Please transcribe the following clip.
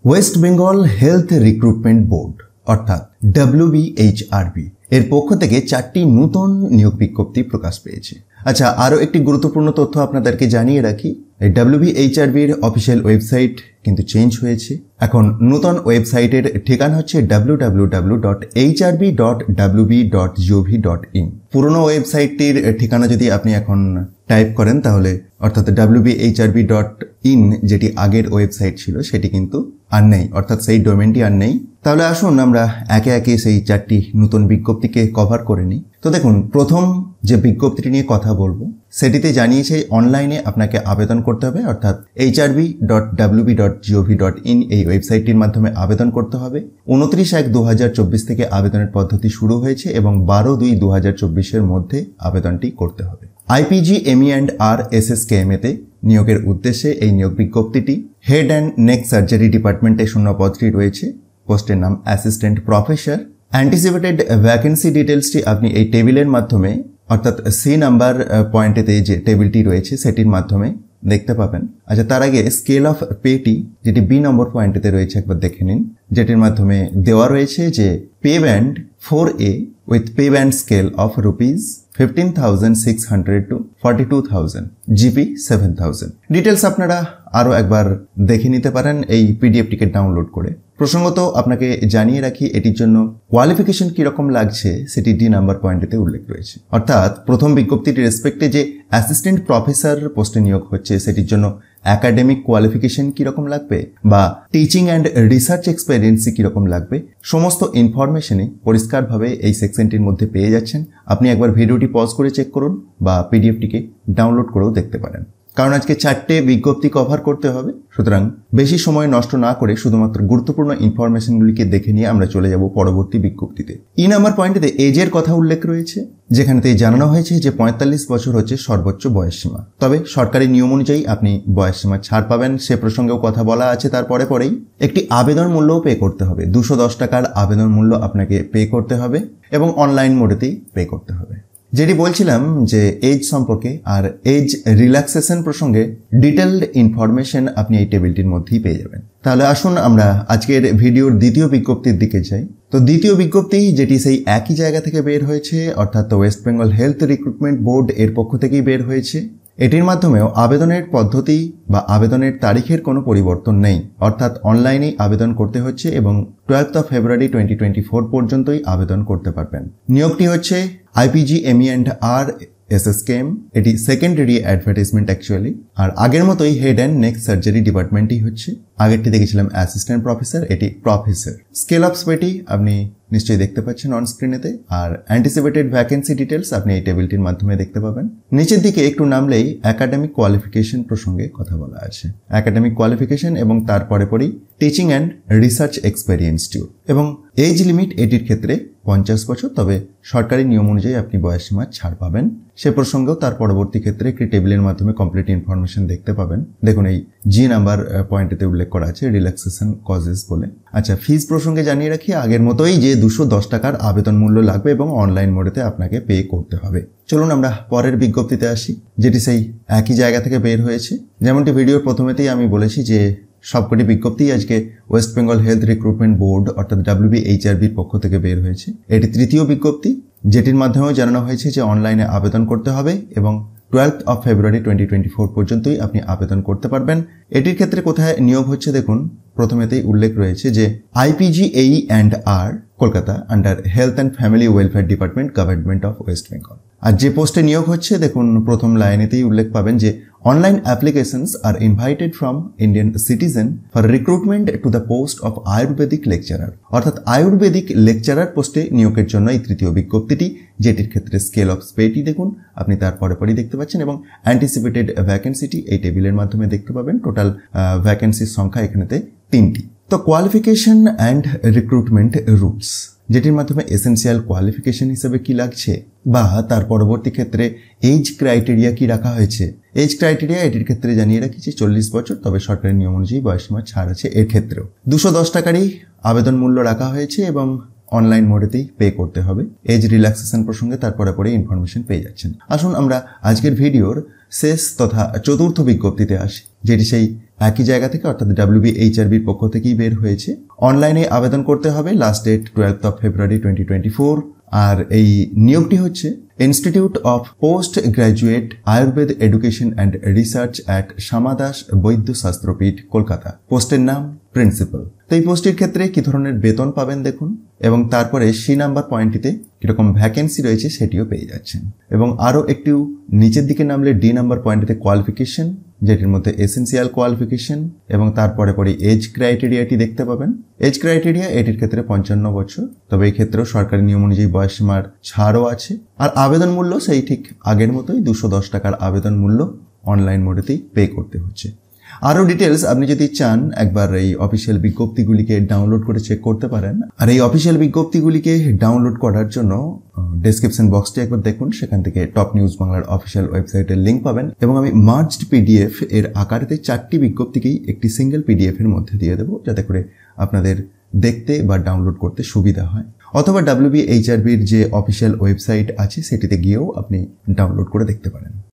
West Bengal health recruitment board অর্থাৎ WBHRB এর পক্ষ থেকে 4টি নতুন নিয়োগ বিজ্ঞপ্তি প্রকাশ পেয়েছে। আচ্ছা, আরও একটি গুরুত্বপূর্ণ তথ্য আপনাদেরকে জানিয়ে রাখি, এই WBHRB এর অফিসিয়াল ওয়েবসাইট কিন্তু চেঞ্জ হয়েছে। এখন নতুন ওয়েবসাইটের ঠিকানা হচ্ছে www.hrb.wb.gov.in। পুরনো ওয়েবসাইটটির ঠিকানা যদি আপনি এখন টাইপ করেন তাহলে অর্থাৎ wbhrb.in যেটি আগের ওয়েবসাইট ছিল সেটি কিন্তু আর নেই, অর্থাৎ সেই ডোমেনটি আর নেই। তাহলে আসুন আমরা একে একে সেই 4টি নতুন বিজ্ঞপ্তিকে কভার করে নিই। তো দেখুন, প্রথম যে বিজ্ঞপ্তিটি নিয়ে কথা বলবো সেটিতে জানিয়েছে অনলাইনে আপনাকে আবেদন করতে হবে, অর্থাৎ hrb.wb.gov.in এই ওয়েবসাইটটির মাধ্যমে আবেদন করতে হবে। 29/1/2024 থেকে আবেদনের পদ্ধতি শুরু হয়েছে এবং 12/2/2024 মধ্যে আবেদনটি করতে হবে। IPG MER SSKM তে নিয়োগের উদ্দেশ্যে এই নিয়োগ বিজ্ঞপ্তিটি হেড অ্যান্ড নেক সার্জারি ডিপার্টমেন্টে শূন্য পদটি রয়েছে। পোস্টের নাম অ্যাসিস্ট্যান্ট প্রফেসর। অ্যান্টিসিপেটেড ভ্যাকেন্সি ডিটেলসটি আপনি এই টেবিলের মাধ্যমে অর্থাৎ সি নাম্বার পয়েন্টেতে যে টেবিলটি রয়েছে সেটির মাধ্যমে দেখতে পাবেন। আচ্ছা, তার আগে স্কেল অফ পেটি যেটি বি নম্বর পয়েন্টেতে রয়েছে একবার দেখে নিন, যেটির মাধ্যমে দেওয়া রয়েছে যে pay band 4A with pay band scale of ₹15,600 to 42,000, GP 7,000। Details আপনারা আরও একবার দেখে নিতে পারেন এই পিডিএফটিকে ডাউনলোড করে। প্রসঙ্গত আপনাকে জানিয়ে রাখি এটির জন্য কোয়ালিফিকেশন কিরকম লাগছে সেটি ডি নাম্বার পয়েন্টেতে উল্লেখ রয়েছে। অর্থাৎ প্রথম বিজ্ঞপ্তিটির রেসপেক্টে যে অ্যাসিস্ট্যান্ট প্রফেসর পোস্টে নিয়োগ হচ্ছে সেটির জন্য একাডেমিক কোয়ালিফিকেশন কিরকম লাগবে বা টিচিং অ্যান্ড রিসার্চ এক্সপেরিয়েন্স কিরকম লাগবে সমস্ত ইনফরমেশনই পরিষ্কারভাবে এই সেকশনটির মধ্যে পেয়ে যাচ্ছেন। আপনি একবার ভিডিওটি পজ করে চেক করুন বা পিডিএফটিকে ডাউনলোড করেও দেখতে পারেন। কারণ আজকে 4টে বিজ্ঞপ্তি কভার করতে হবে, সুতরাং বেশি সময় নষ্ট না করে শুধুমাত্র গুরুত্বপূর্ণ ইনফরমেশনগুলিকে দেখে নিয়ে আমরা চলে যাব পরবর্তী বিজ্ঞপ্তিতে। ই নাম্বার পয়েন্টেতে এজের কথা উল্লেখ রয়েছে, যেখানেতে জানানো হয়েছে যে 45 বছর হচ্ছে সর্বোচ্চ বয়সসীমা। তবে সরকারি নিয়ম অনুযায়ী আপনি বয়সসীমা ছাড় পাবেন, সে প্রসঙ্গেও কথা বলা আছে। তারপরে পরেই একটি আবেদন মূল্যও পে করতে হবে। 210 টাকার আবেদন মূল্য আপনাকে পে করতে হবে এবং অনলাইন মোডেতেই পে করতে হবে। যেটি বলছিলাম যে এজ সম্পর্কে আর এজ রিল্যাক্সেশন প্রসঙ্গে ডিটেলড ইনফরমেশন আপনি এই টেবিলটির মধ্যেই পেয়ে যাবেন। তাহলে আসুন আমরা আজকের ভিডিওর দ্বিতীয় বিজ্ঞপ্তির দিকে যাই। তো দ্বিতীয় বিজ্ঞপ্তি যেটি সেই একই জায়গা থেকে বের হয়েছে, অর্থাৎ West Bengal health recruitment board এর পক্ষ থেকেই বের হয়েছে। এটির মাধ্যমেও আবেদনের পদ্ধতি বা আবেদনের তারিখের কোনো পরিবর্তন নেই, অর্থাৎ অনলাইনেই আবেদন করতে হচ্ছে এবং 12 ফেব্রুয়ারি 2024 পর্যন্তই আবেদন করতে পারবেন। নিয়োগটি হচ্ছে IPG MER SSKM, এটি সেকেন্ডারি অ্যাডভার্টাইজমেন্ট অ্যাকচুয়ালি। আর আগের মতোই হেড অ্যান্ড নেক সার্জারি ডিপার্টমেন্টই হচ্ছে। আগেরটি দেখেছিলাম অ্যাসিস্ট্যান্ট প্রফেসর, এটি প্রফেসর। স্কেল অফ পেটি আপনি নিশ্চয়ই দেখতে পাচ্ছেন অন স্ক্রিনেতে। আর অ্যান্টিসিপেটেড ভ্যাকেন্সি ডিটেলস আপনি এই টেবিলটির মাধ্যমে দেখতে পাবেন। নিচের দিকে একটু নামলেই একাডেমিক কোয়ালিফিকেশন প্রসঙ্গে কথা বলা আছে। একাডেমিক কোয়ালিফিকেশন এবং তারপরে পরেই টিচিং অ্যান্ড রিসার্চ এক্সপেরিয়েন্সটিও। এবং এজ লিমিট এটির ক্ষেত্রে 50 বছর, তবে সরকারি নিয়ম অনুযায়ী আপনি বয়সসীমা ছাড় পাবেন। সে প্রসঙ্গেও তার পরবর্তী ক্ষেত্রে একটি টেবিলের মাধ্যমে কমপ্লিট ইনফরমেশন দেখতে পাবেন। দেখুন এই জি নাম্বার পয়েন্টেতে উল্লেখ করা আছে রিল্যাক্সেশন কজেস বলে। আচ্ছা, ফিজ প্রসঙ্গে জানিয়ে রাখি আগের মতোই যে 210 টাকার আবেদন মূল্য লাগবে এবং অনলাইন মোডেতে আপনাকে পে করতে হবে। চলুন আমরা পরের বিজ্ঞপ্তিতে আসি, যেটি সেই একই জায়গা থেকে বের হয়েছে। যেমনটি ভিডিওর প্রথমেতেই আমি বলেছি যে সবকটি বিজ্ঞপ্তি আজকে West Bengal health recruitment board অর্থাৎ WBHRBর পক্ষ থেকে বের হয়েছে। এটি তৃতীয় বিজ্ঞপ্তি, যেটির মাধ্যমেও জানানো হয়েছে যে অনলাইনে আবেদন করতে হবে এবং 12 ফেব্রুয়ারি 2024 পর্যন্তই আপনি আবেদন করতে পারবেন। এটির ক্ষেত্রে কোথায় নিয়োগ হচ্ছে দেখুন, প্রথমেতেই উল্লেখ রয়েছে যে IPG AE&R Kolkata under health and family welfare department government of West Bengal. আর যে পোস্টে নিয়োগ হচ্ছে দেখুন প্রথম লাইনেতেই উল্লেখ পাবেন যে online applications are invited from Indian citizen for recruitment to the post of Ayurvedic lecturer, অর্থাৎ আয়ুর্বেদিক লেকচারার পোস্টে নিয়োগের জন্য এই তৃতীয় বিজ্ঞপ্তিটি, যেটির ক্ষেত্রে স্কেল অফ পেটি দেখুন আপনি তার পরেই দেখতে পাচ্ছেন এবং অ্যান্টিসিপেটেড ভ্যাকেন্সিটি এই টেবিলের মাধ্যমে দেখতে পাবেন। টোটাল ভ্যাকেন্সির সংখ্যা এখানেতে 3টি। তো কোয়ালিফিকেশন অ্যান্ড রিক্রুটমেন্ট রুলস, যেটির মাধ্যমে এসেন্সিয়াল কোয়ালিফিকেশন হিসেবে কি লাগছে বা তার পরবর্তী ক্ষেত্রে এজ ক্রাইটেরিয়া কি রাখা হয়েছে। এজ ক্রাইটেরিয়া এটির ক্ষেত্রে জানিয়ে রাখছি 40 বছর, তবে সরকারি নিয়ম অনুযায়ী বয়সসীমা ছাড় আছে এর ক্ষেত্রেও। 210 টাকারই আবেদন মূল্য রাখা হয়েছে এবং অনলাইন মোডেতেই পে করতে হবে। এজ রিল্যাক্সেশন প্রসঙ্গে তারপরে পরে ইনফরমেশন পেয়ে যাচ্ছেন। আসুন আমরা আজকের ভিডিওর শেষ তথা চতুর্থ বিজ্ঞপ্তিতে আসি, যেটি সেই একই জায়গা থেকে অর্থাৎ WBHRBর পক্ষ থেকেই বের হয়েছে। অনলাইনে আবেদন করতে হবে, লাস্ট ডেট 12 ফেব্রুয়ারি 2024। আর এই নিয়োগটি হচ্ছে institute of post graduate Ayurveda education and research at Shyamadas Baidya Shastrapeeth, Kolkata. পোস্টের নাম প্রিন্সিপাল। তো এই পোস্টের ক্ষেত্রে কি ধরনের বেতন পাবেন দেখুন, এবং তারপরে C নাম্বার পয়েন্টটিতে কিরকম ভ্যাকেন্সি রয়েছে সেটিও পেয়ে যাচ্ছেন। এবং আরও একটু নিচের দিকে নামলে D নাম্বার পয়েন্টটিতে কোয়ালিফিকেশন, যেটির মধ্যে এসেন্সিয়াল কোয়ালিফিকেশন, এবং তারপরে পরে এজ ক্রাইটেরিয়াটি দেখতে পাবেন। এজ ক্রাইটেরিয়া এটির ক্ষেত্রে 55 বছর, তবে এই ক্ষেত্রেও সরকারি নিয়ম অনুযায়ী বয়সসীমার ছাড়ও আছে। আর আবেদন মূল্য সেই ঠিক আগের মতোই 210 টাকার আবেদন মূল্য অনলাইন মোডেতেই পে করতে হচ্ছে। আরও ডিটেলস আপনি যদি চান একবার এই অফিসিয়াল বিজ্ঞপ্তিগুলিকে ডাউনলোড করে চেক করতে পারেন। আর এই অফিসিয়াল বিজ্ঞপ্তিগুলিকে ডাউনলোড করার জন্য ডেসক্রিপশন বক্সটি একবার দেখুন, সেখান থেকে টপ নিউজ বাংলার অফিসিয়াল ওয়েবসাইটের লিঙ্ক পাবেন। এবং আমি মার্জড PDF এর আকারেতে 4টি বিজ্ঞপ্তিকেই একটি সিঙ্গেল PDF এর মধ্যে দিয়ে দেবো, যাতে করে আপনাদের দেখতে বা ডাউনলোড করতে সুবিধা হয়। অথবা WBHRBর যে অফিসিয়াল ওয়েবসাইট আছে সেটিতে গিয়েও আপনি ডাউনলোড করে দেখতে পারেন।